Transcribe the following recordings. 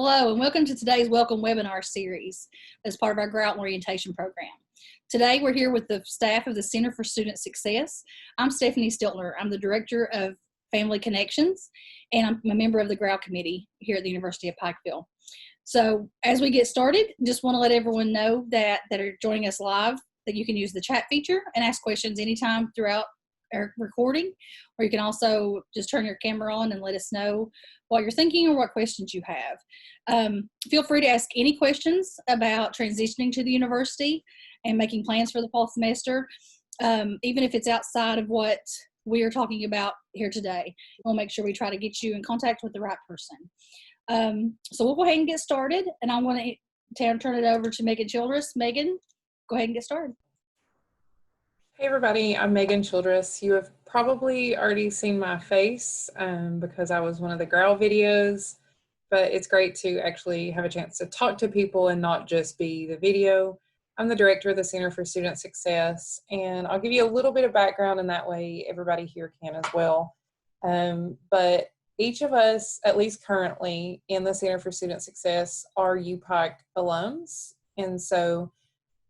Hello, and welcome to today's Welcome Webinar series as part of our GROWL orientation program. Today, we're here with the staff of the Center for Student Success. I'm Stephanie Stiltner. I'm the Director of Family Connections, and I'm a member of the GROWL committee here at the University of Pikeville. So as we get started, just want to let everyone know that are joining us live that you can use the chat feature and ask questions anytime throughout our recording, or you can also just turn your camera on and let us know what you're thinking or what questions you have. Feel free to ask any questions about transitioning to the university and making plans for the fall semester, even if it's outside of what we are talking about here today. We'll make sure we try to get you in contact with the right person. So we'll go ahead and get started, and I want to turn it over to Megan Childress. Megan, go ahead and get started. Hey everybody, I'm Megan Childress. You have probably already seen my face because I was one of the GROWL videos, but it's great to actually have a chance to talk to people and not just be the video. I'm the director of the Center for Student Success, and I'll give you a little bit of background, and that way everybody here can as well. But each of us, at least currently in the Center for Student Success, are UPike alums, and so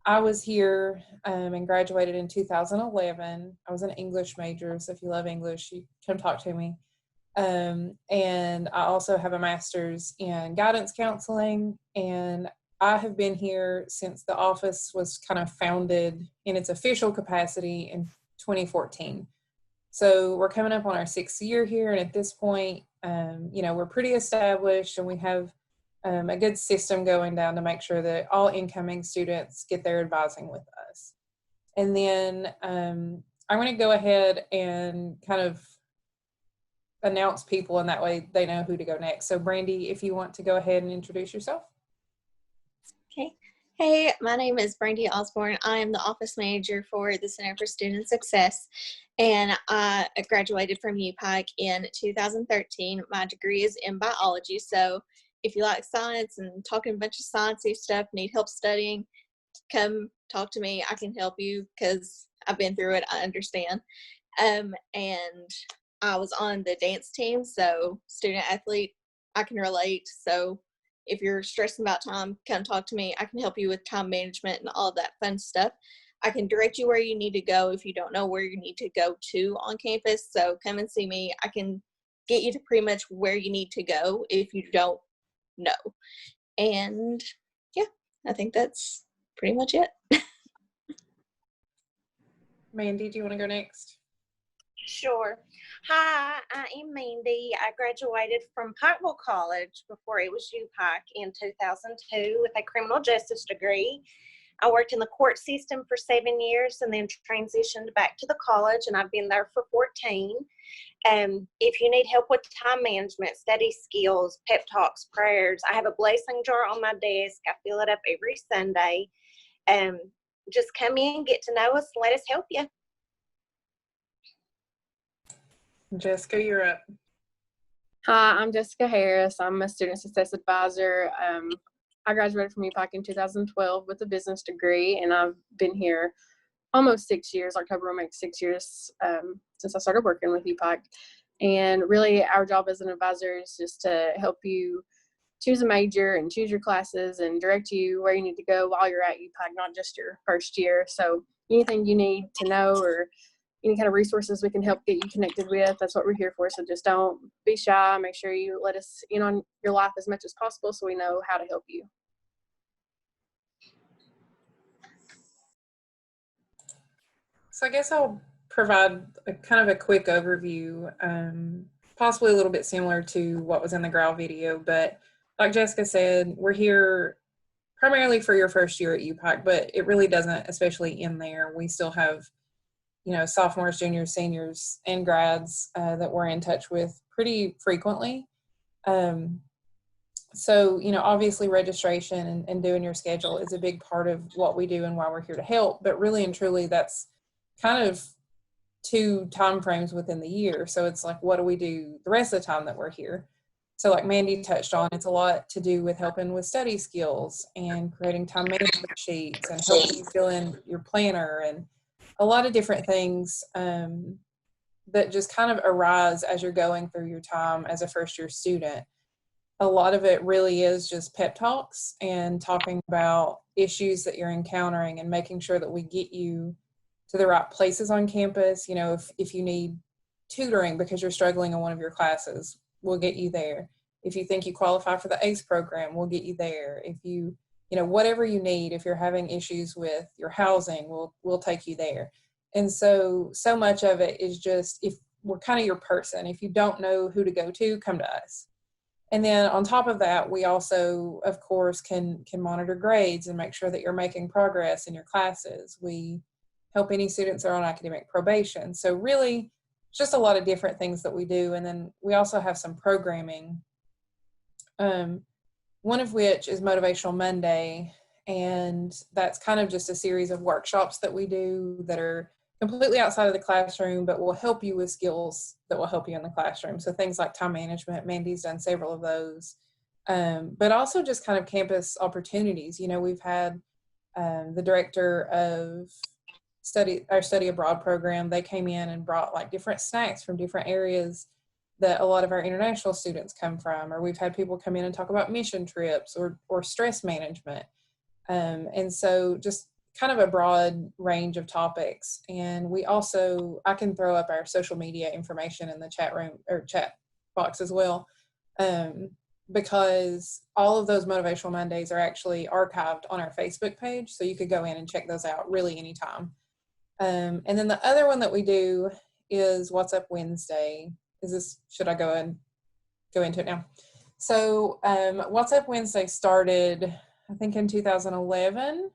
I was here and graduated in 2011. I was an English major, so if you love English, you come talk to me. And I also have a master's in guidance counseling, and I have been here since the office was kind of founded in its official capacity in 2014. So we're coming up on our 6th year here, and at this point, we're pretty established, and we have a good system going down to make sure that all incoming students get their advising with us. And then I'm going to go ahead and kind of announce people, and that way they know who to go next. So Brandi, if you want to go ahead and introduce yourself. Okay. Hey, my name is Brandi Osborne. I am the office manager for the Center for Student Success, and I graduated from UPike in 2013. My degree is in biology, so if you like science and talking a bunch of sciencey stuff, need help studying, come talk to me. I can help you because I've been through it. I understand. And I was on the dance team, so student athlete, I can relate. So if you're stressing about time, come talk to me. I can help you with time management and all of that fun stuff. I can direct you where you need to go if you don't know where you need to go to on campus. So come and see me. I can get you to pretty much where you need to go if you don't know. And yeah, I think that's pretty much it. Mindy, do you want to go next? Sure. Hi, I am Mindy. I graduated from Pikeville College before it was UPike in 2002 with a criminal justice degree. I worked in the court system for 7 years and then transitioned back to the college, and I've been there for 14. If you need help with time management, study skills, pep talks, prayers, I have a blessing jar on my desk. I fill it up every Sunday. Just come in, get to know us, and let us help you. Jessica, you're up. Hi, I'm Jessica Harris. I'm a student success advisor. I graduated from UPike in 2012 with a business degree, and I've been here almost 6 years. October will make 6 years since I started working with UPike. And really, our job as an advisor is just to help you choose a major and choose your classes and direct you where you need to go while you're at UPike, not just your first year. So anything you need to know or any kind of resources we can help get you connected with, that's what we're here for. So just don't be shy. Make sure you let us in on your life as much as possible so we know how to help you. So I guess I'll provide a kind of a quick overview, possibly a little bit similar to what was in the GROWL video, but like Jessica said, we're here primarily for your first year at UPike, but it really doesn't, especially in there. We still have, sophomores, juniors, seniors, and grads that we're in touch with pretty frequently. So, obviously registration and doing your schedule is a big part of what we do and why we're here to help, but really and truly that's kind of 2 time frames within the year. So it's like, what do we do the rest of the time that we're here? So like Mindy touched on, it's a lot to do with helping with study skills and creating time management sheets and helping you fill in your planner and a lot of different things that just kind of arise as you're going through your time as a first year student. a lot of it really is just pep talks and talking about issues that you're encountering and making sure that we get you to the right places on campus. You know, if you need tutoring because you're struggling in one of your classes, we'll get you there. If you think you qualify for the ACE program, we'll get you there. If you know, whatever you need, if you're having issues with your housing, we'll take you there. And so much of it is just, if we're kind of your person. If you don't know who to go to, come to us. And then on top of that, we also, of course, can monitor grades and make sure that you're making progress in your classes. We help any students that are on academic probation. So really, it's just a lot of different things that we do. And then we also have some programming, one of which is Motivational Monday. And that's kind of just a series of workshops that we do that are completely outside of the classroom, but will help you with skills that will help you in the classroom. So things like time management, Mandy's done several of those, but also just kind of campus opportunities. You know, we've had the director of our study abroad program. They came in and brought like different snacks from different areas that a lot of our international students come from, or we've had people come in and talk about mission trips or stress management. And so just kind of a broad range of topics. And we also, I can throw up our social media information in the chat room or chat box as well, because all of those Motivational Mondays are actually archived on our Facebook page. So you could go in and check those out really anytime. And then the other one that we do is What's Up Wednesday. Should I go into it now? So What's Up Wednesday started, I think, in 2011.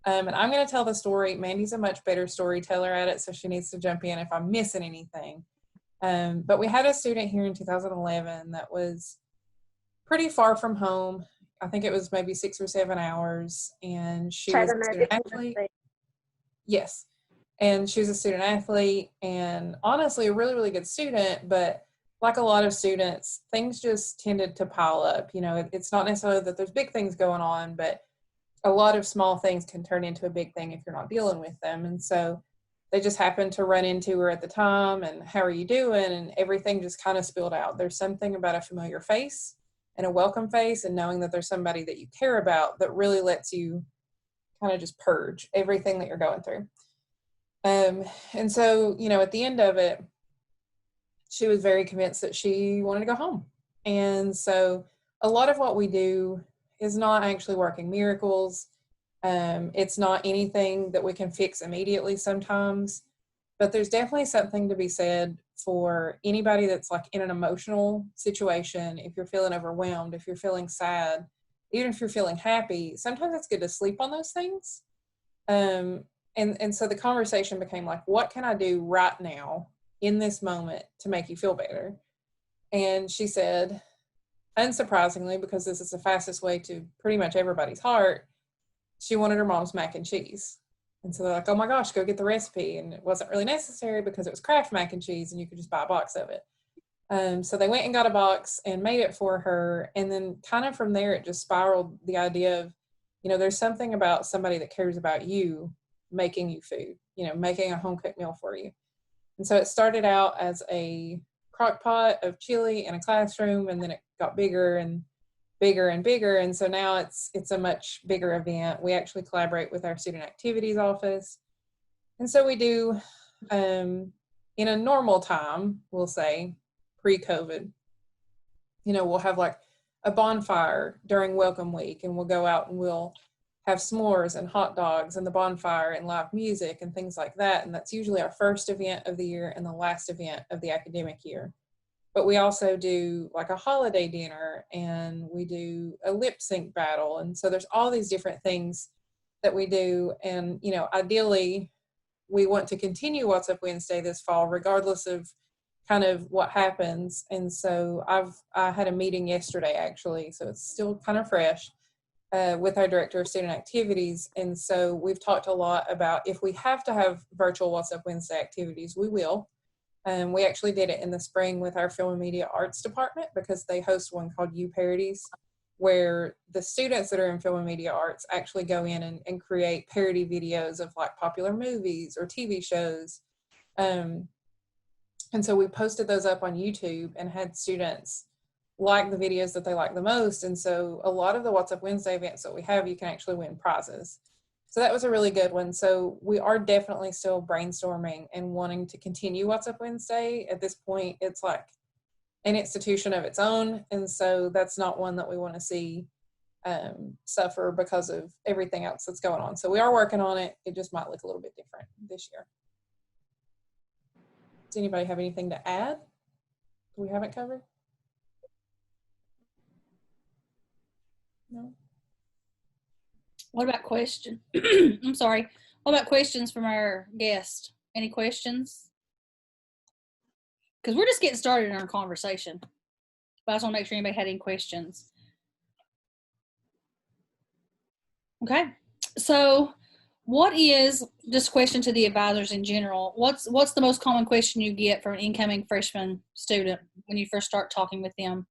And I'm going to tell the story. Mandy's a much better storyteller at it, so she needs to jump in if I'm missing anything. But we had a student here in 2011 that was pretty far from home. I think it was maybe 6 or 7 hours, and she was a student athlete. Yes. And she was a student athlete, and honestly, a really, really good student, but like a lot of students, things just tended to pile up. You know, it's not necessarily that there's big things going on, but a lot of small things can turn into a big thing if you're not dealing with them. And so they just happened to run into her at the time, and how are you doing? And everything just kind of spilled out. There's something about a familiar face and a welcome face, and knowing that there's somebody that you care about that really lets you kind of just purge everything that you're going through. And so, you know, at the end of it, she was very convinced that she wanted to go home. And so a lot of what we do is not actually working miracles. It's not anything that we can fix immediately sometimes, but there's definitely something to be said for anybody that's like in an emotional situation. If you're feeling overwhelmed, if you're feeling sad, even if you're feeling happy, sometimes it's good to sleep on those things. And so the conversation became like, what can I do right now in this moment to make you feel better? And she said, unsurprisingly, because this is the fastest way to pretty much everybody's heart, she wanted her mom's mac and cheese. And so they're like, oh my gosh, go get the recipe. And it wasn't really necessary because it was Kraft mac and cheese and you could just buy a box of it. So they went and got a box and made it for her. And then kind of from there, it just spiraled the idea of, you know, there's something about somebody that cares about you making you food, you know, making a home cooked meal for you. And so it started out as a crock pot of chili in a classroom, and then it got bigger and bigger and bigger. And so now it's a much bigger event. We actually collaborate with our student activities office. And so we do, in a normal time, we'll say pre-COVID, you know, we'll have like a bonfire during Welcome Week, and we'll go out and we'll have s'mores and hot dogs and the bonfire and live music and things like that. And that's usually our first event of the year and the last event of the academic year. But we also do like a holiday dinner, and we do a lip sync battle. And so there's all these different things that we do. And, you know, ideally we want to continue What's Up Wednesday this fall, regardless of kind of what happens. And so I had a meeting yesterday actually, so it's still kind of fresh, with our director of student activities. And so we've talked a lot about if we have to have virtual What's Up Wednesday activities, we will. We actually did it in the spring with our film and media arts department, because they host one called U Parodies, where the students that are in film and media arts actually go in and create parody videos of like popular movies or TV shows. And so we posted those up on YouTube and had students like the videos that they like the most. And so a lot of the What's Up Wednesday events that we have, you can actually win prizes. So that was a really good one. So we are definitely still brainstorming and wanting to continue What's Up Wednesday. At this point, it's like an institution of its own. And so that's not one that we want to see suffer because of everything else that's going on. So we are working on it. It just might look a little bit different this year. Does anybody have anything to add we haven't covered? No. What about questions? I'm sorry. What about questions from our guest? Any questions? Because we're just getting started in our conversation. But I just want to make sure anybody had any questions. Okay. So what is, just a question to the advisors in general, what's the most common question you get from an incoming freshman student when you first start talking with them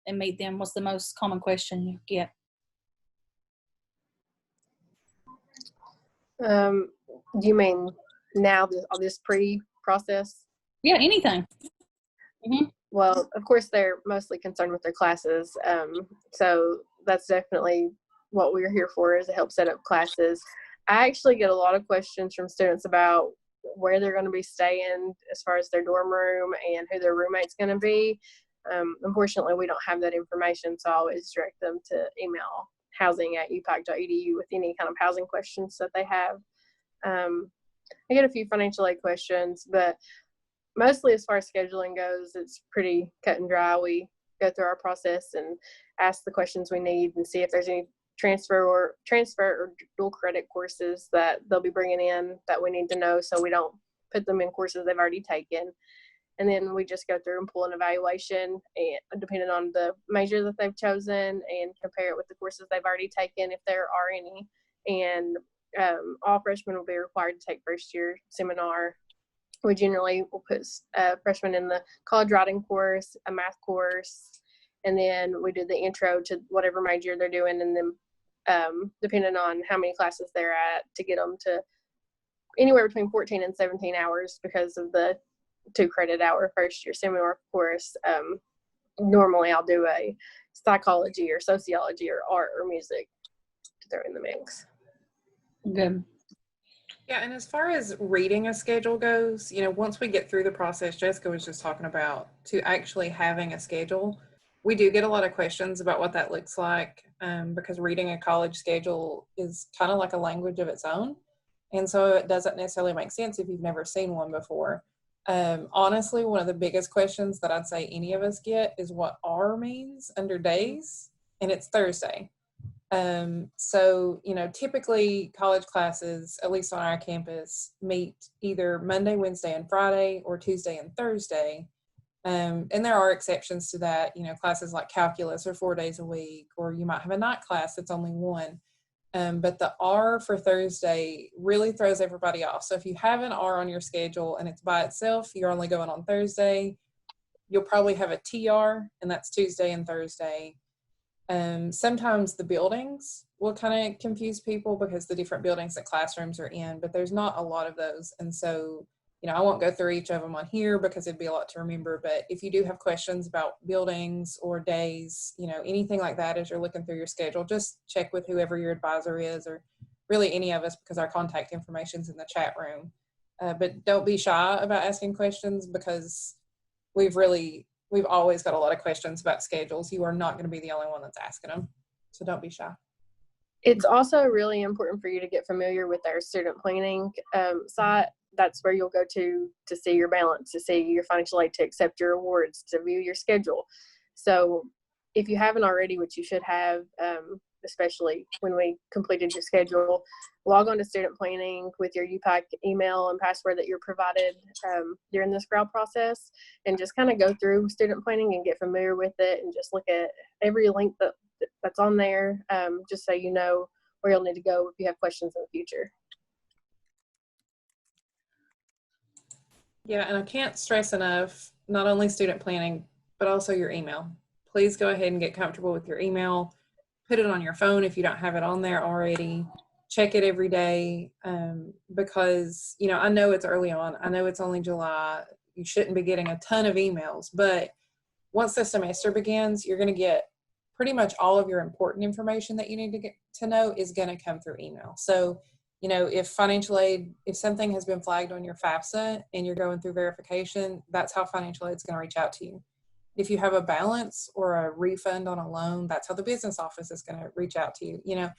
and meet them? What's the most common question you get? Do you mean now this pre-process? Yeah, anything. Mm-hmm. Well, of course, they're mostly concerned with their classes. So that's definitely what we're here for, is to help set up classes. I actually get a lot of questions from students about where they're going to be staying as far as their dorm room and who their roommate's going to be. Unfortunately, we don't have that information, so I always direct them to email housing@upac.edu with any kind of housing questions that they have. I get a few financial aid questions, but mostly as far as scheduling goes, it's pretty cut and dry. We go through our process and ask the questions we need and see if there's any transfer or dual credit courses that they'll be bringing in that we need to know, so we don't put them in courses they've already taken. And then we just go through and pull an evaluation, and depending on the major that they've chosen, and compare it with the courses they've already taken, if there are any. And all freshmen will be required to take first year seminar. We generally will put freshmen in the college writing course, a math course, and then we do the intro to whatever major they're doing, and then depending on how many classes they're at, to get them to anywhere between 14 and 17 hours because of the 2 credit hour first year seminar course. Normally I'll do a psychology or sociology or art or music to throw in the mix. Good. Yeah, and as far as reading a schedule goes, you know, once we get through the process, Jessica was just talking about, to actually having a schedule, we do get a lot of questions about what that looks like, because reading a college schedule is kind of like a language of its own. And so it doesn't necessarily make sense if you've never seen one before. Honestly, one of the biggest questions that I'd say any of us get is what R means under days, and it's Thursday. So, you know, typically college classes, at least on our campus, meet either Monday, Wednesday, and Friday, or Tuesday and Thursday. And there are exceptions to that. You know, classes like calculus are 4 days a week, or you might have a night class that's only 1. But the R for Thursday really throws everybody off. So if you have an R on your schedule and it's by itself, you're only going on Thursday, you'll probably have a TR, and that's Tuesday and Thursday. Sometimes the buildings will kind of confuse people because the different buildings that classrooms are in, but there's not a lot of those. And so, you know, I won't go through each of them on here because it'd be a lot to remember, but if you do have questions about buildings or days, you know, anything like that, as you're looking through your schedule, just check with whoever your advisor is, or really any of us, because our contact information's in the chat room. But don't be shy about asking questions, because we've always got a lot of questions about schedules. You are not going to be the only one that's asking them. So don't be shy. It's also really important for you to get familiar with our student planning site. That's where you'll go to see your balance, to see your financial aid, to accept your awards, to view your schedule. So if you haven't already, which you should have, especially when we completed your schedule, log on to student planning with your UPAC email and password that you're provided during this GROWL process, and just kind of go through student planning and get familiar with it, and just look at every link that's on there, just so you know where you'll need to go if you have questions in the future. Yeah, and I can't stress enough, not only student planning, but also your email. Please go ahead and get comfortable with your email. Put it on your phone if you don't have it on there already. Check it every day, because, you know, I know it's early on. I know it's only July. You shouldn't be getting a ton of emails, but once the semester begins, you're going to get pretty much all of your important information that you need to get to know is going to come through email. So, you know, if financial aid, if something has been flagged on your FAFSA and you're going through verification, that's how financial aid is going to reach out to you. If you have a balance or a refund on a loan, that's how the business office is going to reach out to you. You know,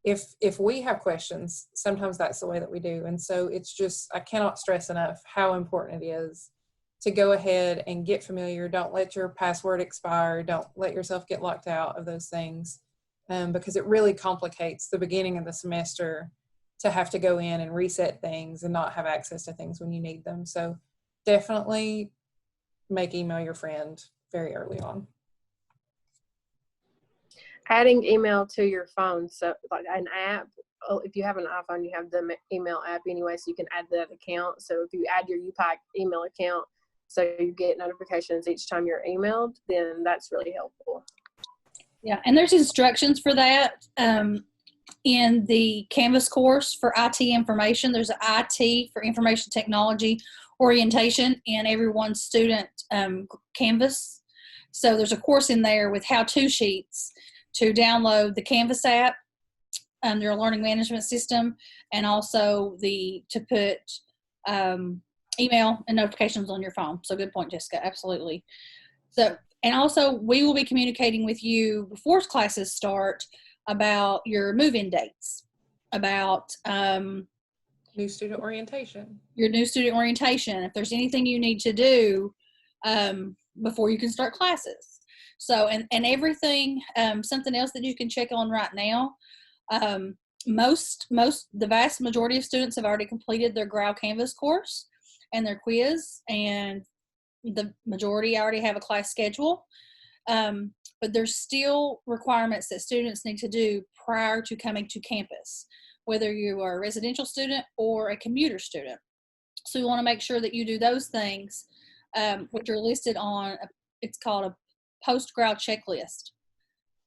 if we have questions, sometimes that's the way that we do. And so it's just, I cannot stress enough how important it is to go ahead and get familiar. Don't let your password expire. Don't let yourself get locked out of those things, because it really complicates the beginning of the semester to have to go in and reset things and not have access to things when you need them. So definitely make email your friend very early on. Adding email to your phone, so like an app. If you have an iPhone, you have the email app anyway, so you can add that account. So if you add your UPAC email account, so you get notifications each time you're emailed, then that's really helpful. Yeah, and there's instructions for that in the Canvas course for IT information. There's an IT for information technology orientation in everyone's student Canvas. So there's a course in there with how-to sheets to download the Canvas app, their learning management system, and also to put email and notifications on your phone. So good point, Jessica, absolutely. So, and also we will be communicating with you before classes start about your move-in dates, about New student orientation. Your new student orientation, if there's anything you need to do before you can start classes. So, and everything, something else that you can check on right now, the vast majority of students have already completed their GROWL Canvas course and their quiz, and the majority already have a class schedule. But there's still requirements that students need to do prior to coming to campus, whether you are a residential student or a commuter student. So you want to make sure that you do those things, which are listed on, it's called a post-GROWL checklist,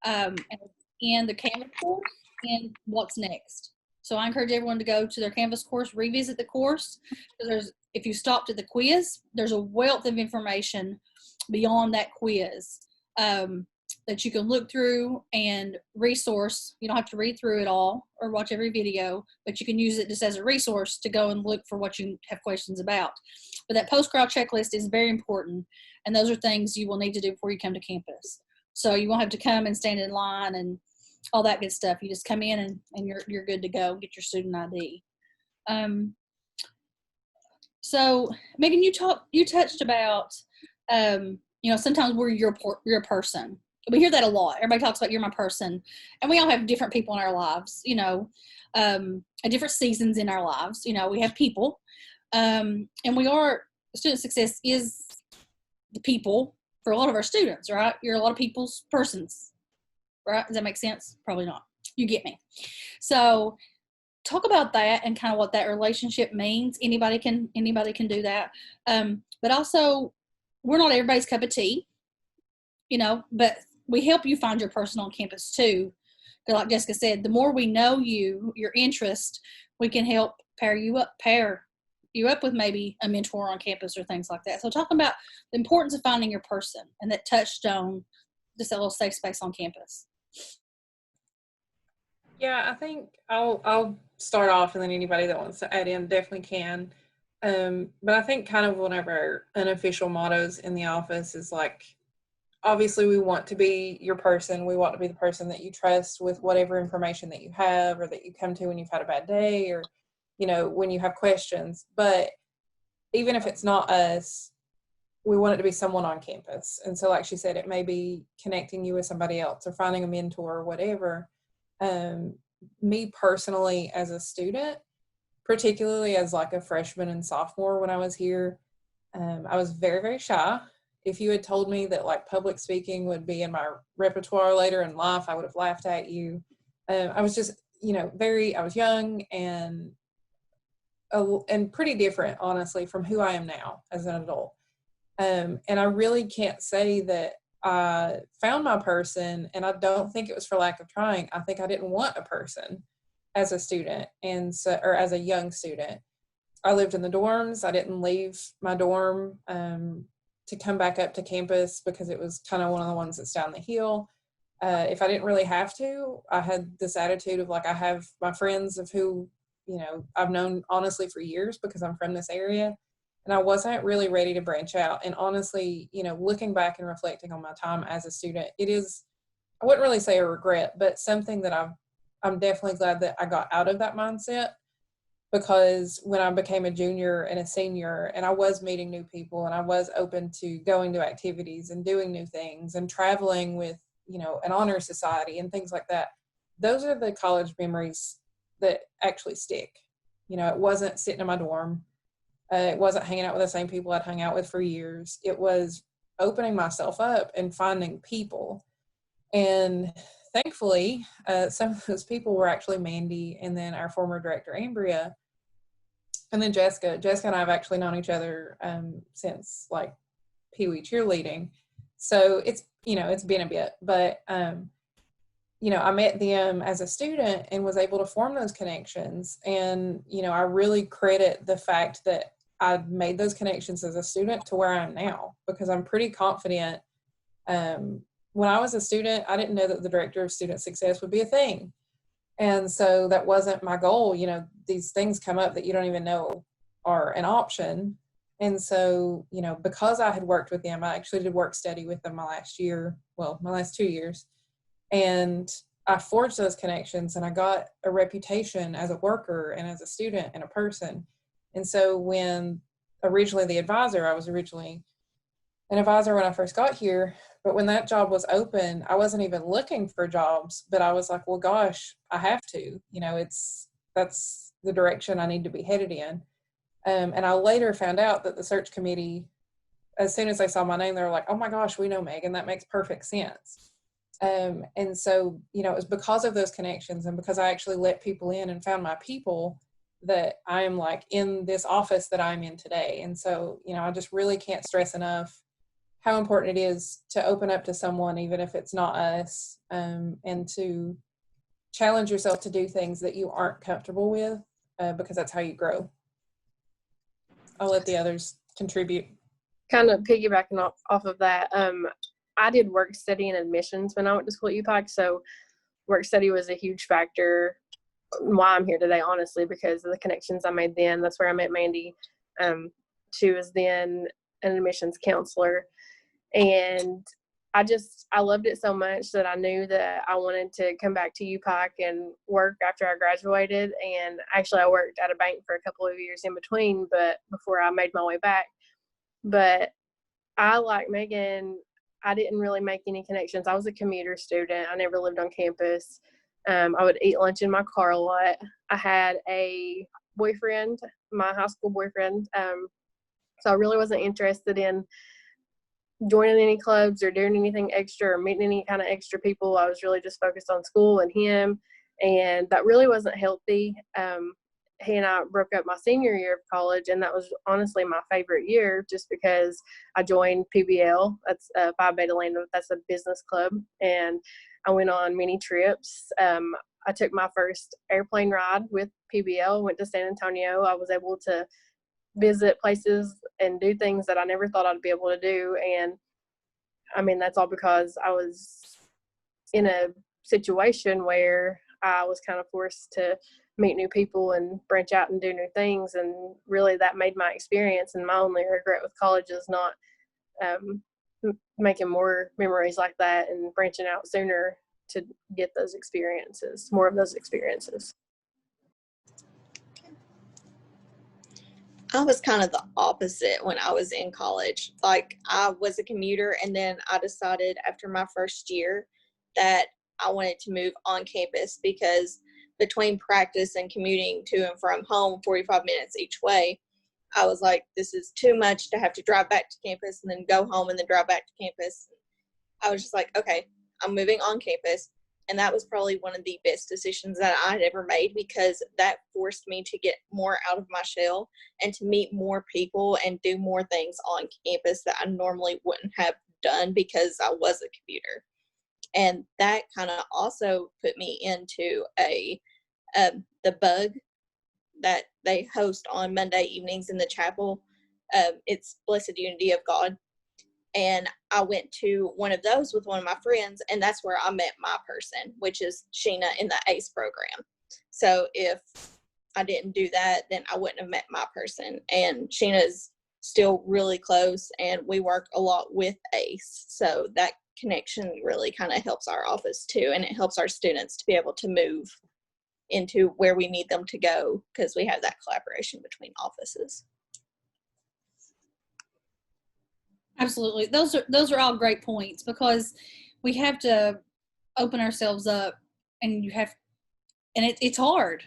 in the Canvas course and what's next. So I encourage everyone to go to their Canvas course, revisit the course, because if you stopped at the quiz, there's a wealth of information beyond that quiz that you can look through and resource. You don't have to read through it all or watch every video, but you can use it just as a resource to go and look for what you have questions about. But that post-GROWL checklist is very important, and those are things you will need to do before you come to campus. So you won't have to come and stand in line and all that good stuff. You just come in and you're good to go, get your student ID. So Megan, you touched about, sometimes we're your person. We hear that a lot. Everybody talks about you're my person, and we all have different people in our lives, at different seasons in our lives. We have people, and student success is the people for a lot of our students, right? You're a lot of people's persons, right? Does that make sense? Probably not. You get me. So talk about that and kind of what that relationship means. Anybody can do that. But also, we're not everybody's cup of tea, but we help you find your person on campus too. Because like Jessica said, the more we know you, your interest, we can help pair you up with maybe a mentor on campus or things like that. So talking about the importance of finding your person, and that touched on just a little safe space on campus. Yeah, I think I'll start off, and then anybody that wants to add in definitely can. But I think kind of one of our unofficial mottos in the office is like, obviously we want to be your person. We want to be the person that you trust with whatever information that you have, or that you come to when you've had a bad day, or, when you have questions. But even if it's not us, we want it to be someone on campus. And so like she said, it may be connecting you with somebody else or finding a mentor or whatever. Me personally as a student, particularly as like a freshman and sophomore when I was here, I was very, very shy. If you had told me that like public speaking would be in my repertoire later in life, I would have laughed at you. I was just, I was young and pretty different, honestly, from who I am now as an adult. And I really can't say that I found my person, and I don't think it was for lack of trying. I think I didn't want a person as a student, or as a young student. I lived in the dorms. I didn't leave my dorm to come back up to campus because it was kind of one of the ones that's down the hill. If I didn't really have to, I had this attitude of like, I have my friends of who, you know, I've known honestly for years because I'm from this area, and I wasn't really ready to branch out. And honestly, you know, looking back and reflecting on my time as a student, it is, I wouldn't really say a regret, but something that I'm definitely glad that I got out of that mindset, because when I became a junior and a senior and I was meeting new people and I was open to going to activities and doing new things and traveling with, you know, an honor society and things like that, those are the college memories that actually stick. You know, it wasn't sitting in my dorm. It wasn't hanging out with the same people I'd hung out with for years. It was opening myself up and finding people. And thankfully, some of those people were actually Mindy and then our former director, Ambria, and then Jessica. Jessica and I have actually known each other since like Pee Wee cheerleading. So it's, you know, it's been a bit, but, you know, I met them as a student and was able to form those connections. And, you know, I really credit the fact that I made those connections as a student to where I am now, because I'm pretty confident. When I was a student, I didn't know that the director of student success would be a thing. And so that wasn't my goal. You know, these things come up that you don't even know are an option. And so, you know, because I had worked with them, I actually did work study with them my last 2 years. And I forged those connections and I got a reputation as a worker and as a student and a person. And so when originally I was originally an advisor when I first got here, but when that job was open, I wasn't even looking for jobs, but I was like, well, gosh, I have to, you know, that's the direction I need to be headed in. And I later found out that the search committee, as soon as they saw my name, they were like, oh my gosh, we know Megan, that makes perfect sense. And so, you know, it was because of those connections and because I actually let people in and found my people that I am like in this office that I'm in today. And so, you know, I just really can't stress enough how important it is to open up to someone, even if it's not us, and to challenge yourself to do things that you aren't comfortable with, because that's how you grow. I'll let the others contribute. Kind of piggybacking off of that, I did work study and admissions when I went to school at UPike, so work study was a huge factor why I'm here today, honestly, because of the connections I made then. That's where I met Mindy. She was then an admissions counselor, and I loved it so much that I knew that I wanted to come back to UPike and work after I graduated. And actually I worked at a bank for a couple of years in between, but before I made my way back. But I, like Megan, I didn't really make any connections. I was a commuter student. I never lived on campus. I would eat lunch in my car a lot. I had a boyfriend, my high school boyfriend. So I really wasn't interested in joining any clubs or doing anything extra or meeting any kind of extra people. I was really just focused on school and him, and that really wasn't healthy. He and I broke up my senior year of college, and that was honestly my favorite year just because I joined PBL. That's Phi Beta Lambda. That's a business club, and I went on many trips. I took my first airplane ride with PBL, went to San Antonio. I was able to visit places and do things that I never thought I'd be able to do. And I mean, that's all because I was in a situation where I was kind of forced to meet new people and branch out and do new things. And really that made my experience. And my only regret with college is not making more memories like that and branching out sooner to get those experiences, more of those experiences. I was kind of the opposite when I was in college. Like, I was a commuter, and then I decided after my first year that I wanted to move on campus, because between practice and commuting to and from home 45 minutes each way, I was like, this is too much to have to drive back to campus and then go home and then drive back to campus. I was just like, okay, I'm moving on campus. And that was probably one of the best decisions that I had ever made, because that forced me to get more out of my shell and to meet more people and do more things on campus that I normally wouldn't have done because I was a commuter. And that kind of also put me into the bug that they host on Monday evenings in the chapel. It's Blessed Unity of God. And I went to one of those with one of my friends, and that's where I met my person, which is Sheena in the ACE program. So if I didn't do that, then I wouldn't have met my person. And Sheena is still really close, and we work a lot with ACE. So that connection really kind of helps our office too, and it helps our students to be able to move into where we need them to go, because we have that collaboration between offices. Absolutely. Those are all great points, because we have to open ourselves up, and it's hard.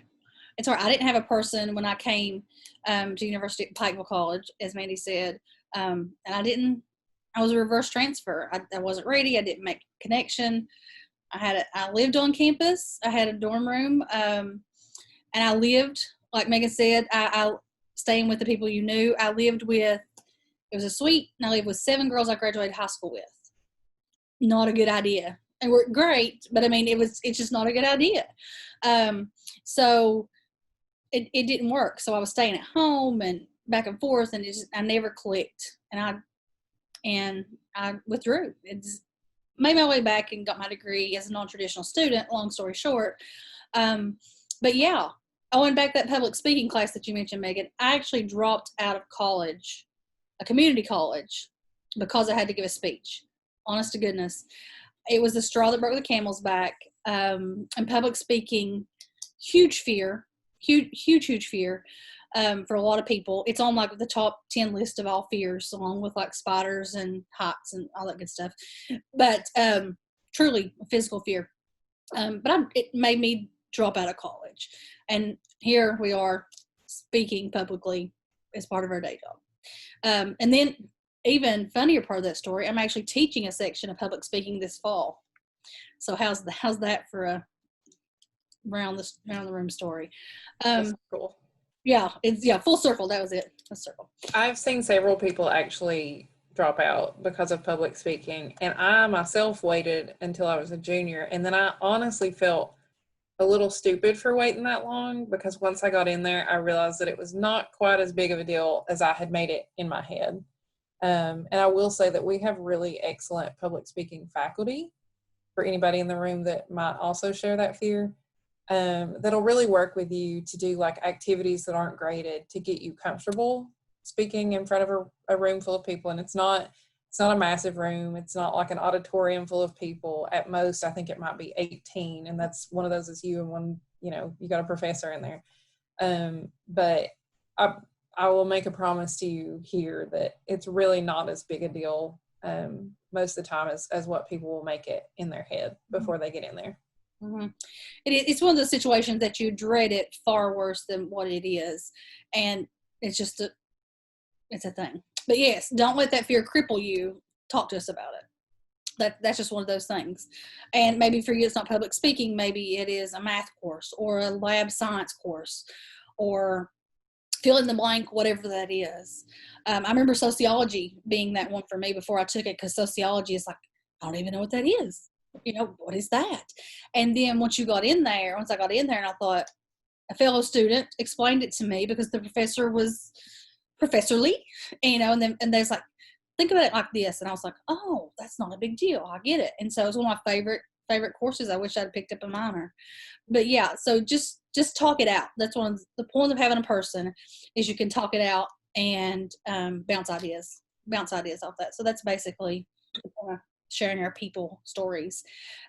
It's hard. I didn't have a person when I came to University of Pikeville College, as Mandy said, and I was a reverse transfer. I wasn't ready. I didn't make a connection. I lived on campus. I had a dorm room, and I lived, like Megan said, I staying with the people you knew. I lived with, it was a suite, and I lived with 7 girls I graduated high school with. Not a good idea. They were great, but I mean, it's just not a good idea. So it didn't work. So I was staying at home and back and forth, and I never clicked, and I withdrew. Made my way back and got my degree as a non-traditional student, long story short. But yeah, I went back to that public speaking class that you mentioned, Megan. I actually dropped out of college, a community college, because I had to give a speech. Honest to goodness. It was the straw that broke the camel's back. And public speaking, huge fear, huge fear for a lot of people. It's on like the top 10 list of all fears, along with like spiders and heights and all that good stuff. But truly a physical fear. But it made me drop out of college. And here we are speaking publicly as part of our day job. And then even funnier part of that story, I'm actually teaching a section of public speaking this fall. So how's that for a round the room story? That's cool. Yeah, full circle. That was it. A circle. I've seen several people actually drop out because of public speaking, and I myself waited until I was a junior, and then I honestly felt a little stupid for waiting that long, because once I got in there, I realized that it was not quite as big of a deal as I had made it in my head. And I will say that we have really excellent public speaking faculty, for anybody in the room that might also share that fear, that'll really work with you to do like activities that aren't graded to get you comfortable speaking in front of a room full of people. And it's not a massive room. It's not like an auditorium full of people. At most, I think it might be 18, and that's one of those is you and one, you got a professor in there. But I will make a promise to you here that it's really not as big a deal most of the time as what people will make it in their head before they get in there. Mm-hmm. It's one of those situations that you dread it far worse than what it is. And it's just it's a thing. But yes, don't let that fear cripple you. Talk to us about it. That's just one of those things. And maybe for you, it's not public speaking. Maybe it is a math course or a lab science course, or fill in the blank, whatever that is. I remember sociology being that one for me before I took it, because sociology is like, I don't even know what that is. What is that? And then once I got in there, and I thought, a fellow student explained it to me, because the professor was professorly, and there's like, think about it like this. And I was like, oh, that's not a big deal. I get it. And so it was one of my favorite courses. I wish I'd picked up a minor. But yeah, so just talk it out. That's one of the points of having a person, is you can talk it out and bounce ideas off that. So that's basically sharing our people stories.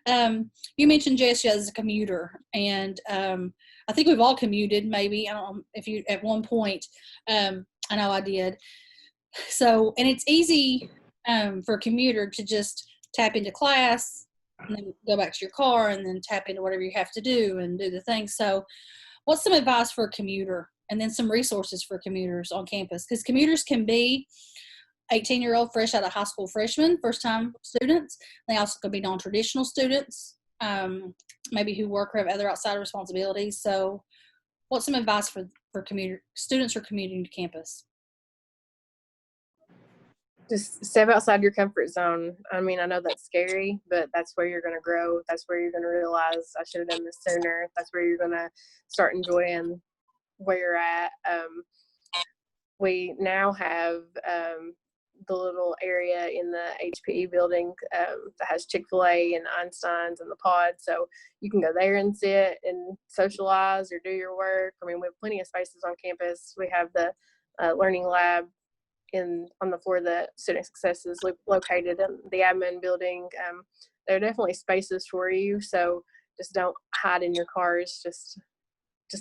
You mentioned Jess as a commuter, and I think we've all commuted, maybe. I don't know if you at one point. I know I did. So, and it's easy for a commuter to just tap into class and then go back to your car and then tap into whatever you have to do and do the thing. So what's some advice for a commuter, and then some resources for commuters on campus? Because commuters can be 18-year-old fresh out of high school freshmen, first-time students. They also could be non-traditional students, maybe who work or have other outside responsibilities. So what's some advice for students who are commuting to campus? Just step outside your comfort zone. I mean, I know that's scary, but that's where you're going to grow. That's where you're going to realize, I should have done this sooner. That's where you're going to start enjoying where you're at. We now have the little area in the HPE building that has Chick-fil-A and Einstein's and the pod. So you can go there and sit and socialize or do your work. I mean, we have plenty of spaces on campus. We have the learning lab on the floor that student success is located in the admin building. There are definitely spaces for you. So just don't hide in your cars. Just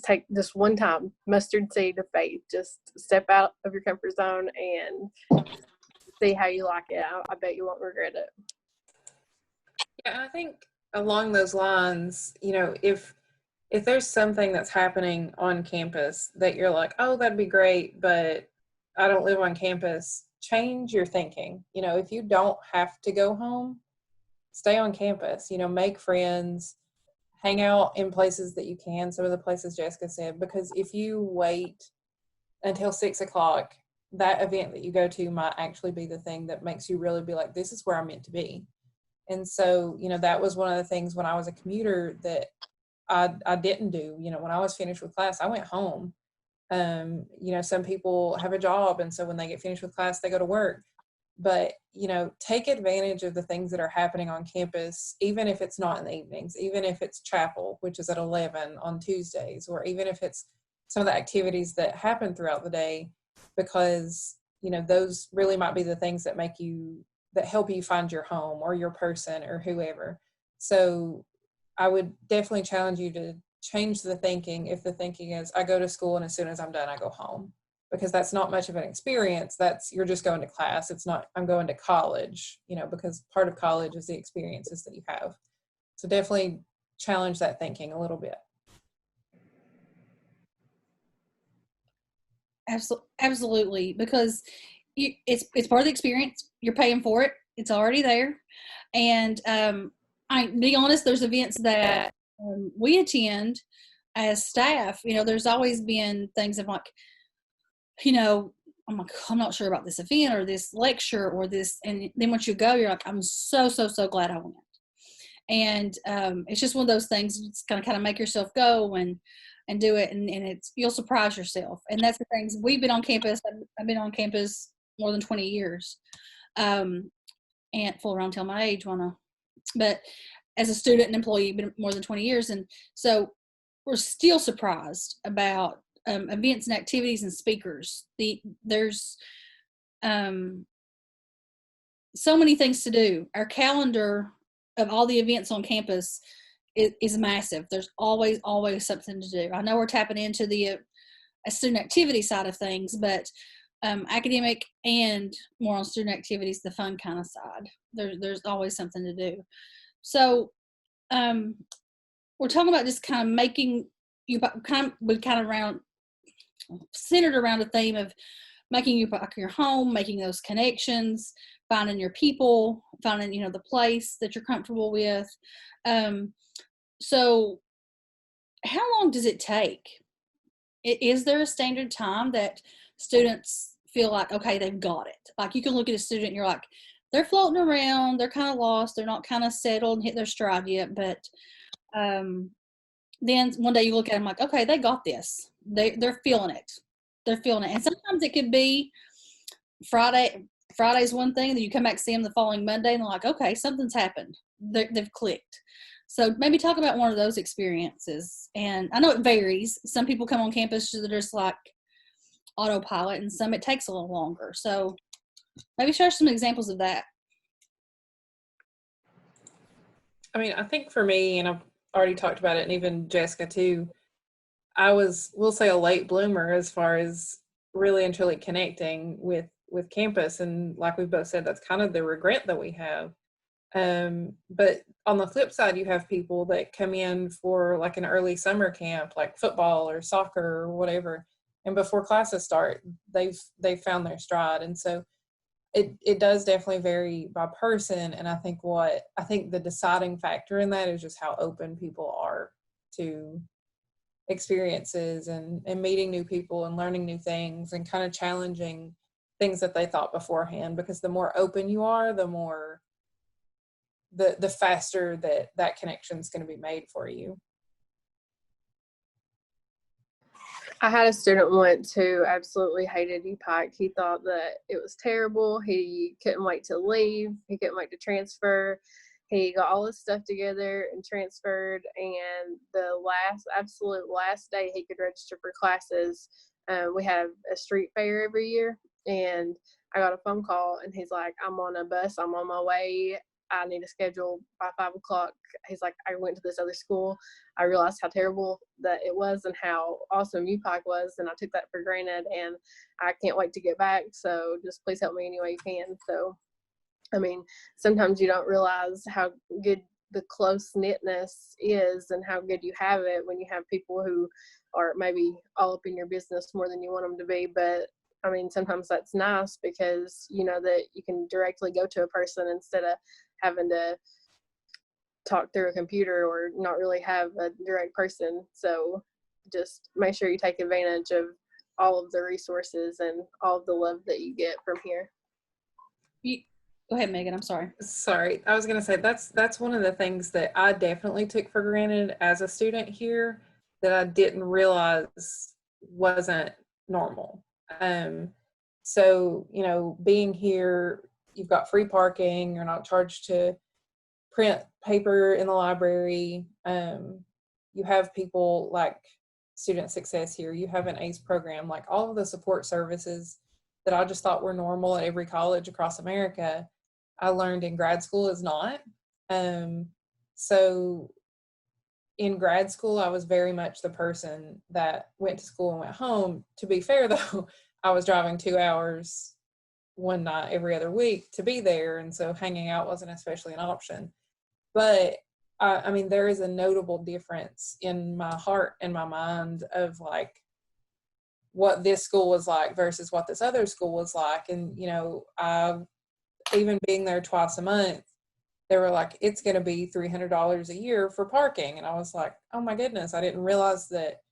take this one time, mustard seed of faith. Just step out of your comfort zone and see how you like it. I bet you won't regret it. Yeah, I think along those lines, if there's something that's happening on campus that you're like, oh, that'd be great, but I don't live on campus, change your thinking. If you don't have to go home, stay on campus, make friends, hang out in places that you can, some of the places Jessica said, because if you wait until 6 o'clock, that event that you go to might actually be the thing that makes you really be like, this is where I'm meant to be. And so, that was one of the things when I was a commuter that I didn't do. When I was finished with class, I went home. Some people have a job, and so when they get finished with class, they go to work. But, take advantage of the things that are happening on campus, even if it's not in the evenings, even if it's chapel, which is at 11 on Tuesdays, or even if it's some of the activities that happen throughout the day, because, those really might be the things that that help you find your home or your person or whoever. So I would definitely challenge you to change the thinking. If the thinking is, I go to school and as soon as I'm done, I go home, because that's not much of an experience. You're just going to class. It's not, I'm going to college, because part of college is the experiences that you have. So definitely challenge that thinking a little bit. Absolutely, because it's part of the experience. You're paying for it. It's already there. And be honest, there's events that we attend as staff. There's always been things of like, I'm like, I'm not sure about this event or this lecture or this. And then once you go, you're like, I'm so glad I went. And it's just one of those things. It's kind of make yourself go and do it. And you'll surprise yourself. And that's the things. We've been on campus. I've been on campus more than 20 years. And full around tell my age, but as a student and employee, been more than 20 years. And so we're still surprised about events and activities and speakers. There's so many things to do. Our calendar of all the events on campus is massive. There's always something to do. I know we're tapping into the student activity side of things, but academic and more on student activities, the fun kind of side. There's always something to do. So we're talking about just kind of making you centered around a theme of making your home, making those connections, finding your people, finding the place that you're comfortable with. So how long does it take? Is there a standard time that students feel like, okay, they've got it? Like, you can look at a student and you're like, they're floating around, they're kind of lost, they're not kind of settled and hit their stride yet, but then one day you look at them like, okay, they got this. They're feeling it. And sometimes it could be Friday's one thing, then you come back to see them the following Monday and they're like, okay, something's happened. They've clicked. So maybe talk about one of those experiences. And I know it varies. Some people come on campus that are just like autopilot, and some it takes a little longer. So maybe share some examples of that. I mean, I think for me, and I've already talked about it, and even Jessica too, we'll say a late bloomer as far as really and truly connecting with campus. And like we both said, that's kind of the regret that we have. But on the flip side, you have people that come in for like an early summer camp, like football or soccer or whatever. And before classes start, they've found their stride. And so it does definitely vary by person. And I think the deciding factor in that is just how open people are to experiences and meeting new people and learning new things and kind of challenging things that they thought beforehand. Because the more open you are, the more the faster that connection is going to be made for you. I had a student once who absolutely hated UPike. He thought that it was terrible. He couldn't wait to leave. He couldn't wait to transfer. He got all his stuff together and transferred. And the absolute last day he could register for classes, we have a street fair every year. And I got a phone call and he's like, I'm on a bus. I'm on my way. I need a schedule by 5 o'clock. He's like, I went to this other school. I realized how terrible that it was and how awesome UPike was. And I took that for granted and I can't wait to get back. So just please help me any way you can. So, I mean, sometimes you don't realize how good the close knitness is and how good you have it when you have people who are maybe all up in your business more than you want them to be. But I mean, sometimes that's nice because you know that you can directly go to a person instead of having to talk through a computer or not really have a direct person. So just make sure you take advantage of all of the resources and all of the love that you get from here. Go ahead, Megan. I'm sorry. Sorry, I was going to say that's one of the things that I definitely took for granted as a student here that I didn't realize wasn't normal. So, you know, being here, you've got free parking, you're not charged to print paper in the library. You have people like Student Success here, you have an ACE program, like all of the support services that I just thought were normal at every college across America, I learned in grad school is not. So in grad school, I was very much the person that went to school and went home. To be fair though, I was driving 2 hours one night every other week to be there. And so hanging out wasn't especially an option. But I mean, there is a notable difference in my heart and my mind of like what this school was like versus what this other school was like. And, you know, even being there twice a month, they were like, it's going to be $300 a year for parking. And I was like, oh my goodness, I didn't realize that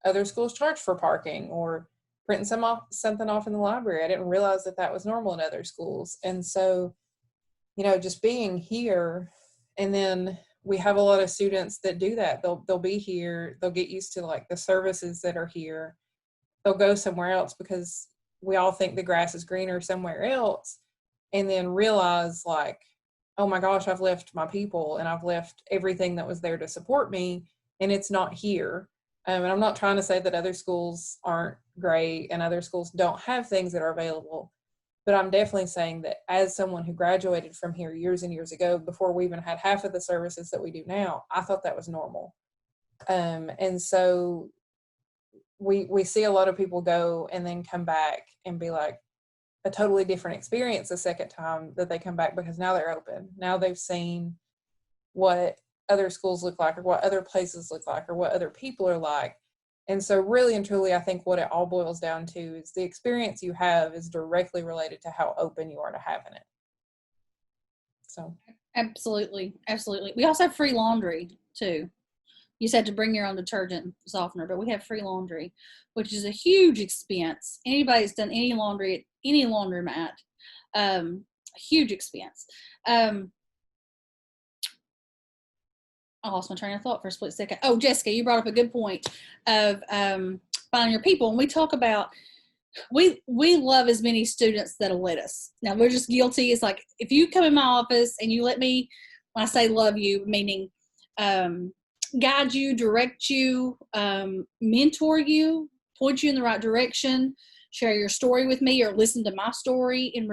other schools charge for parking or printing something off in the library. I didn't realize that that was normal in other schools. And so, you know, just being here, and then we have a lot of students that do that. They'll be here, they'll get used to like the services that are here. They'll go somewhere else because we all think the grass is greener somewhere else, and then realize like, oh my gosh, I've left my people and I've left everything that was there to support me and it's not here. And I'm not trying to say that other schools aren't great and other schools don't have things that are available, but I'm definitely saying that as someone who graduated from here years and years ago, before we even had half of the services that we do now, I thought that was normal. And so we see a lot of people go and then come back and be like a totally different experience the second time that they come back, because now they're open. Now they've seen what other schools look like or what other places look like or what other people are like. And so really and truly, I think what it all boils down to is the experience you have is directly related to how open you are to having it. So. Absolutely. Absolutely. We also have free laundry too. You just had to bring your own detergent softener, but we have free laundry, which is a huge expense. Anybody that's done any laundry at any laundromat, huge expense. I lost my train of thought for a split second. Oh, Jessica, you brought up a good point of finding your people. And we talk about, we love as many students that'll let us. Now, we're just guilty. It's like, if you come in my office and you let me, when I say love you, meaning guide you, direct you, mentor you, point you in the right direction, share your story with me or listen to my story in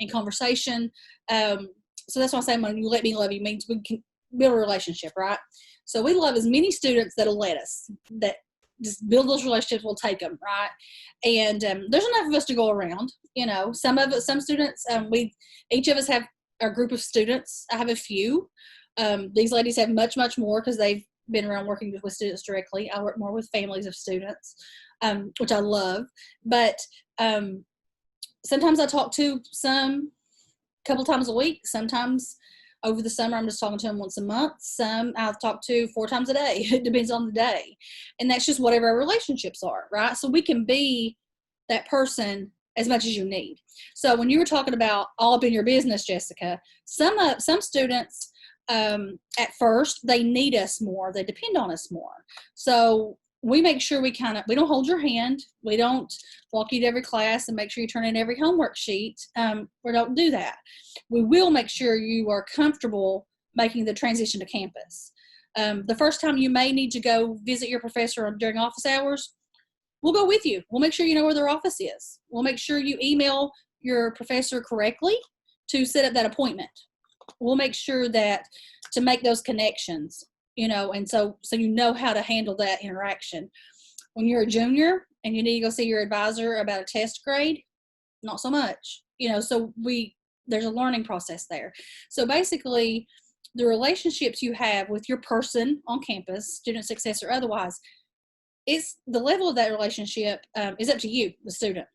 conversation. So that's why I say when you let me love you means we can build a relationship, right? So we love as many students that'll let us, that just build those relationships, we'll take them, right? And there's enough of us to go around. You know, some students, each of us have a group of students. I have a few. These ladies have much, much more because they've been around working with students directly. I work more with families of students, which I love. But sometimes I talk to some a couple times a week. Sometimes over the summer, I'm just talking to them once a month. Some I'll talk to 4 times a day. It depends on the day. And that's just whatever our relationships are, right? So we can be that person as much as you need. So when you were talking about all up in your business, Jessica, some students, at first, they need us more. They depend on us more. So we make sure we don't hold your hand. We don't walk you to every class and make sure you turn in every homework sheet. We don't do that. We will make sure you are comfortable making the transition to campus. The first time you may need to go visit your professor during office hours, we'll go with you. We'll make sure you know where their office is. We'll make sure you email your professor correctly to set up that appointment. We'll make sure that to make those connections, and so you know how to handle that interaction. When you're a junior and you need to go see your advisor about a test grade, not so much, so there's a learning process there. So basically, the relationships you have with your person on campus, student success or otherwise, it's the level of that relationship is up to you, the student.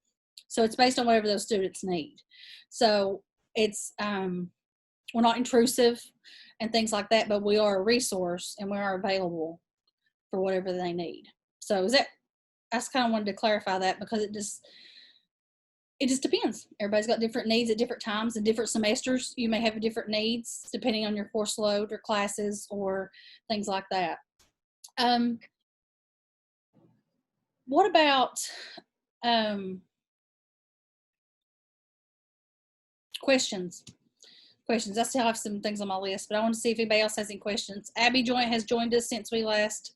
So it's based on whatever those students need. So it's we're not intrusive and things like that, but we are a resource and we are available for whatever they need. So I just kind of wanted to clarify that, because it just depends. Everybody's got different needs at different times. In different semesters, you may have different needs depending on your course load or classes or things like that. What about questions? I still have some things on my list, but I want to see if anybody else has any questions. Abby Joint has joined us since we last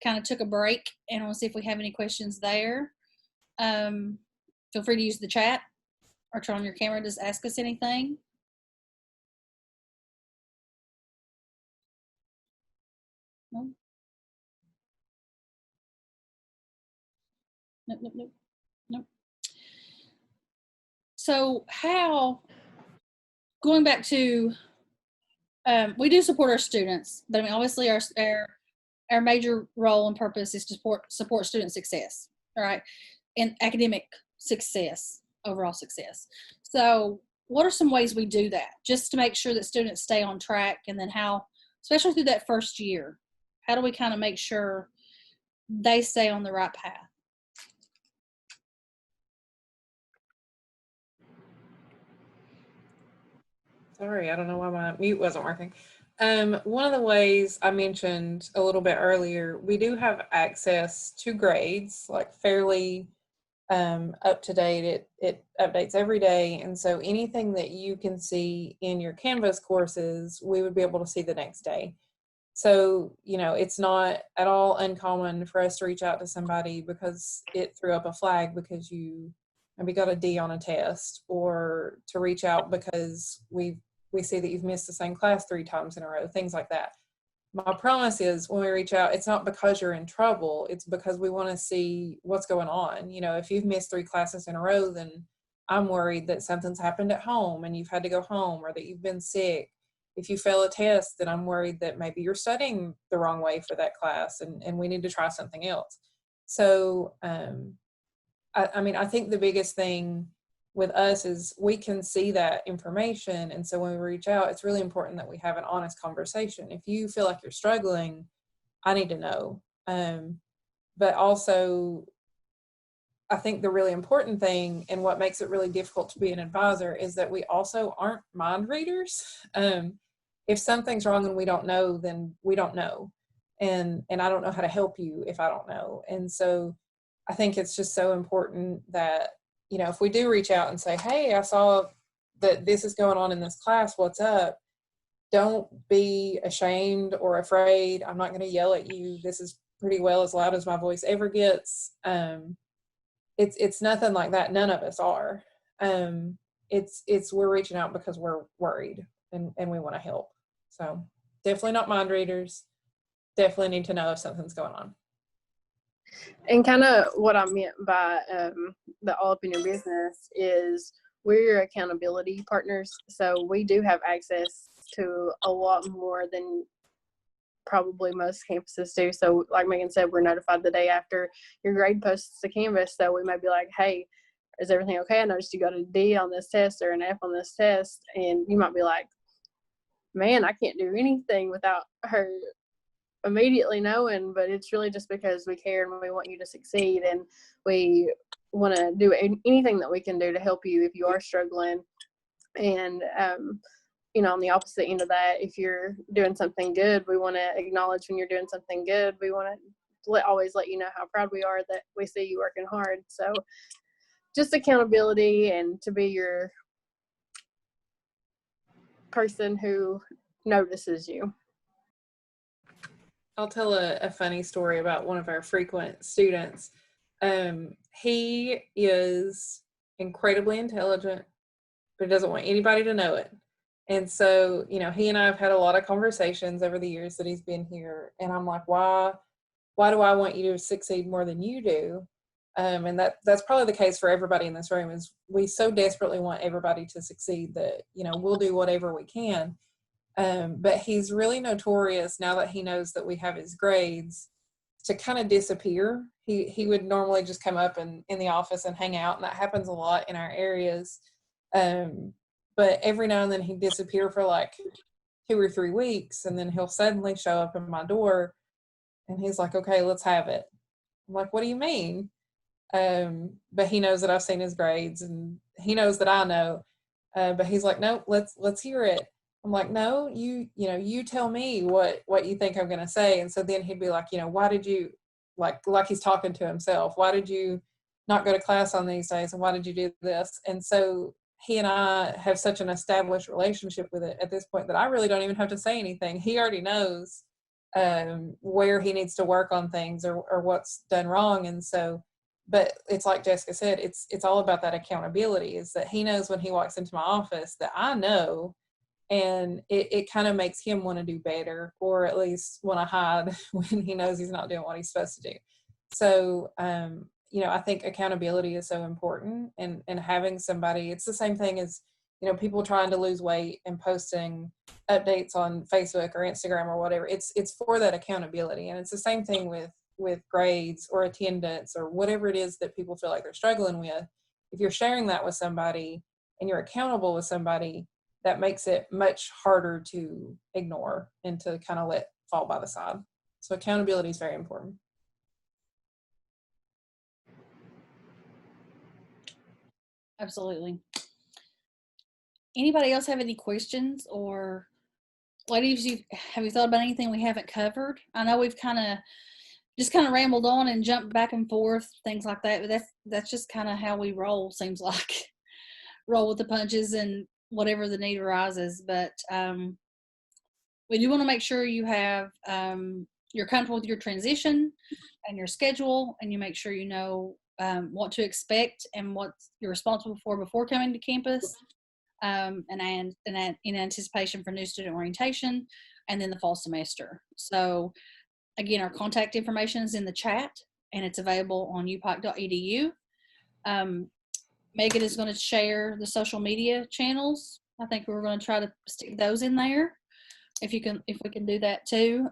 kind of took a break, and I want to see if we have any questions there. Feel free to use the chat or turn on your camera to ask us anything. No? Nope. So going back to, we do support our students, but I mean, obviously our major role and purpose is to support student success, all right, and academic success, overall success. So what are some ways we do that, just to make sure that students stay on track? And then how, especially through that first year, how do we kind of make sure they stay on the right path? Sorry, I don't know why my mute wasn't working. One of the ways I mentioned a little bit earlier, we do have access to grades, like fairly up to date. It updates every day. And so anything that you can see in your Canvas courses, we would be able to see the next day. So, it's not at all uncommon for us to reach out to somebody because it threw up a flag because you maybe got a D on a test, or to reach out because we see that you've missed the same class 3 times in a row, things like that. My promise is when we reach out, it's not because you're in trouble, it's because we want to see what's going on. If you've missed 3 classes in a row, then I'm worried that something's happened at home and you've had to go home, or that you've been sick. If you fail a test, then I'm worried that maybe you're studying the wrong way for that class and we need to try something else. So, I think the biggest thing with us is we can see that information. And so when we reach out, it's really important that we have an honest conversation. If you feel like you're struggling, I need to know. But also, I think the really important thing, and what makes it really difficult to be an advisor, is that we also aren't mind readers. If something's wrong and we don't know, then we don't know. And I don't know how to help you if I don't know. And so I think it's just so important that, if we do reach out and say, hey, I saw that this is going on in this class, what's up? Don't be ashamed or afraid. I'm not going to yell at you. This is pretty well as loud as my voice ever gets. It's nothing like that. None of us are. We're reaching out because we're worried and we want to help. So definitely not mind readers. Definitely need to know if something's going on. And kind of what I meant by the all up in your business is we're accountability partners. So we do have access to a lot more than probably most campuses do. So like Megan said, we're notified the day after your grade posts to Canvas. So we might be like, hey, is everything okay? I noticed you got a D on this test or an F on this test. And you might be like, man, I can't do anything without her immediately knowing, but it's really just because we care and we want you to succeed, and we want to do anything that we can do to help you if you are struggling. And on the opposite end of that, if you're doing something good, we want to acknowledge when you're doing something good. We want to always let you know how proud we are that we see you working hard. So just accountability and to be your person who notices you. I'll tell a funny story about one of our frequent students. He is incredibly intelligent, but he doesn't want anybody to know it. And so, you know, he and I have had a lot of conversations over the years that he's been here. And I'm like, why do I want you to succeed more than you do? And that's probably the case for everybody in this room, is we so desperately want everybody to succeed that, you know, we'll do whatever we can. But he's really notorious, now that he knows that we have his grades, to kind of disappear. He would normally just come up in the office and hang out, and that happens a lot in our areas. But every now and then he'd disappear for like 2 or 3 weeks, and then he'll suddenly show up in my door, and he's like, okay, let's have it. I'm like, what do you mean? But he knows that I've seen his grades, and he knows that I know. But he's like, no, let's hear it. I'm like, no, you tell me what you think I'm going to say. And so then he'd be like, you know, why did you, like he's talking to himself, why did you not go to class on these days? And why did you do this? And so he and I have such an established relationship with it at this point that I really don't even have to say anything. He already knows where he needs to work on things or what's done wrong. And so, but it's like Jessica said, it's all about that accountability, is that he knows when he walks into my office that I know, and it kind of makes him want to do better, or at least want to hide when he knows he's not doing what he's supposed to do. So, you know, I think accountability is so important, and having somebody, it's the same thing as, you know, people trying to lose weight and posting updates on Facebook or Instagram or whatever. It's for that accountability. And it's the same thing with grades or attendance or whatever it is that people feel like they're struggling with. If you're sharing that with somebody and you're accountable with somebody, that makes it much harder to ignore and to kind of let fall by the side. So accountability is very important. Absolutely. Anybody else have any questions? Or ladies, have you thought about anything we haven't covered? I know we've kind of rambled on and jumped back and forth, things like that, but that's just kind of how we roll, seems like. Roll with the punches and whatever the need arises. But we do want to make sure you have you're comfortable with your transition and your schedule, and you make sure you know what to expect and what you're responsible for before coming to campus, and in anticipation for new student orientation and then the fall semester. So again, our contact information is in the chat, and it's available on upike.edu. Megan is going to share the social media channels. I think we're going to try to stick those in there if we can do that too.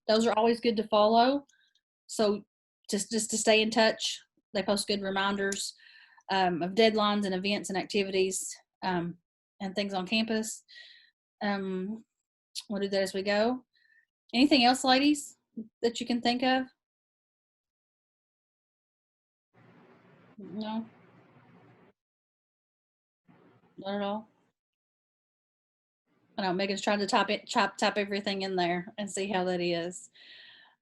Those are always good to follow. So just to stay in touch. They post good reminders of deadlines and events and activities and things on campus. We'll do that as we go. Anything else, ladies, that you can think of? No? Not at all? I know Megan's trying to type everything in there and see how that is.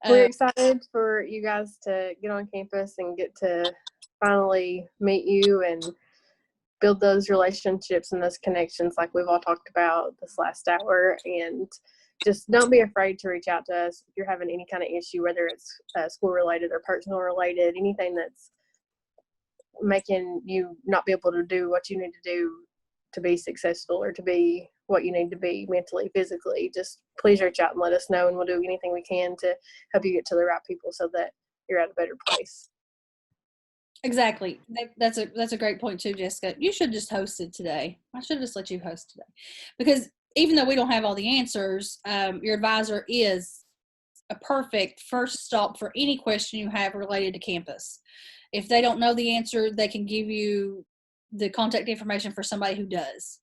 We're excited for you guys to get on campus and get to finally meet you and build those relationships and those connections like we've all talked about this last hour. And just don't be afraid to reach out to us if you're having any kind of issue, whether it's school related or personal related, anything that's making you not be able to do what you need to do to be successful or to be what you need to be mentally, physically. Just please reach out and let us know, and we'll do anything we can to help you get to the right people so that you're at a better place. Exactly. That's a great point too, Jessica. You should just host it today. I should just let you host today, because even though we don't have all the answers, your advisor is a perfect first stop for any question you have related to campus. If they don't know the answer, they can give you the contact information for somebody who does.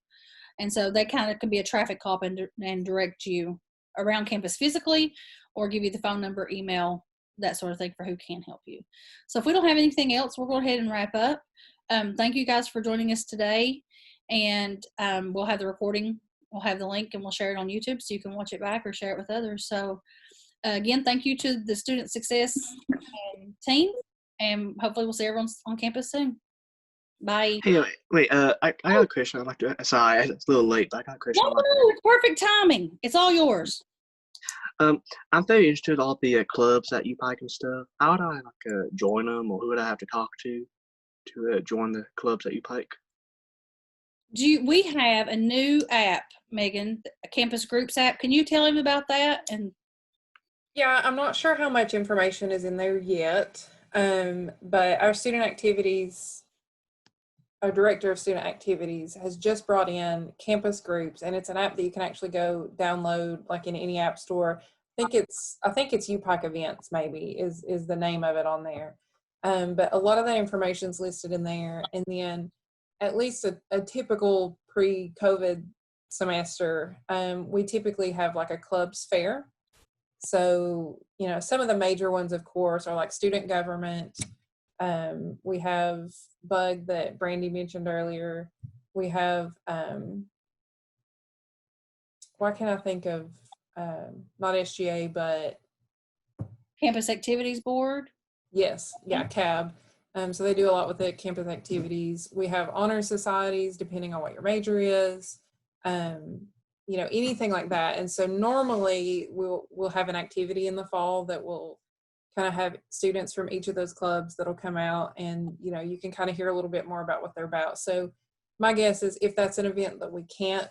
And so they kind of can be a traffic cop and direct you around campus physically, or give you the phone number, email, that sort of thing for who can help you. So if we don't have anything else, we'll go ahead and wrap up. Thank you guys for joining us today. And we'll have the recording, we'll have the link, and we'll share it on YouTube so you can watch it back or share it with others. So Again, thank you to the Student Success team, and hopefully we'll see everyone on campus soon. Bye. Hey, wait, I got a question I'd like to, sorry, it's a little late, but I got a question No, I'd like to it's perfect timing. It's all yours. I'm very interested in all the clubs that you Pike and stuff. How would I join them, or who would I have to talk to join the clubs at Pike? We have a new app, Megan, a campus groups app. Can you tell him about that? And Yeah, I'm not sure how much information is in there yet, but our director of student activities has just brought in campus groups, and it's an app that you can actually go download like in any app store. I think it's UPike Events maybe is the name of it on there. But a lot of that information is listed in there, and then at least a typical pre-COVID semester, we typically have like a clubs fair. So, you know, some of the major ones, of course, are like student government. We have Bug that Brandi mentioned earlier. We have, why can't I think of, not SGA, but Campus Activities Board. yes, yeah, CAB. So they do a lot with the campus activities. We have honor societies, depending on what your major is, you know, anything like that. And so normally we'll have an activity in the fall that will kind of have students from each of those clubs that'll come out, and, you know, you can kind of hear a little bit more about what they're about. So my guess is if that's an event that we can't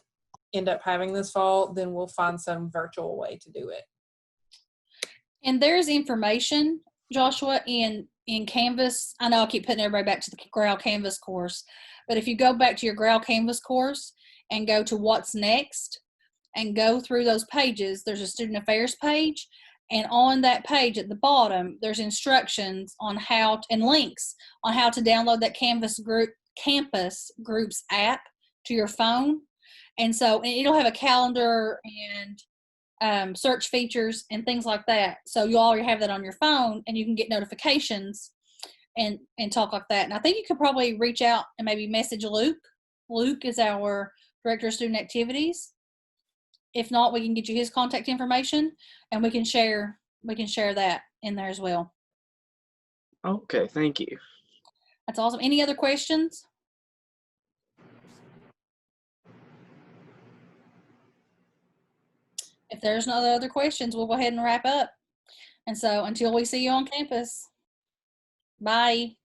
end up having this fall, then we'll find some virtual way to do it. And there's information, Joshua, in Canvas. I know I keep putting everybody back to the GROWL Canvas course, but if you go back to your GROWL Canvas course and go to what's next and go through those pages, there's a student affairs page, and on that page at the bottom there's instructions on how and links on how to download that campus groups app to your phone. And so it'll have a calendar and search features and things like that. So you already have that on your phone, and you can get notifications and talk like that. And I think you could probably reach out and maybe message Luke. Luke is our director of student activities. If not, we can get you his contact information, and we can share that in there as well. Okay, thank you. That's awesome. Any other questions? If there's no other questions, we'll go ahead and wrap up. And so until we see you on campus, bye.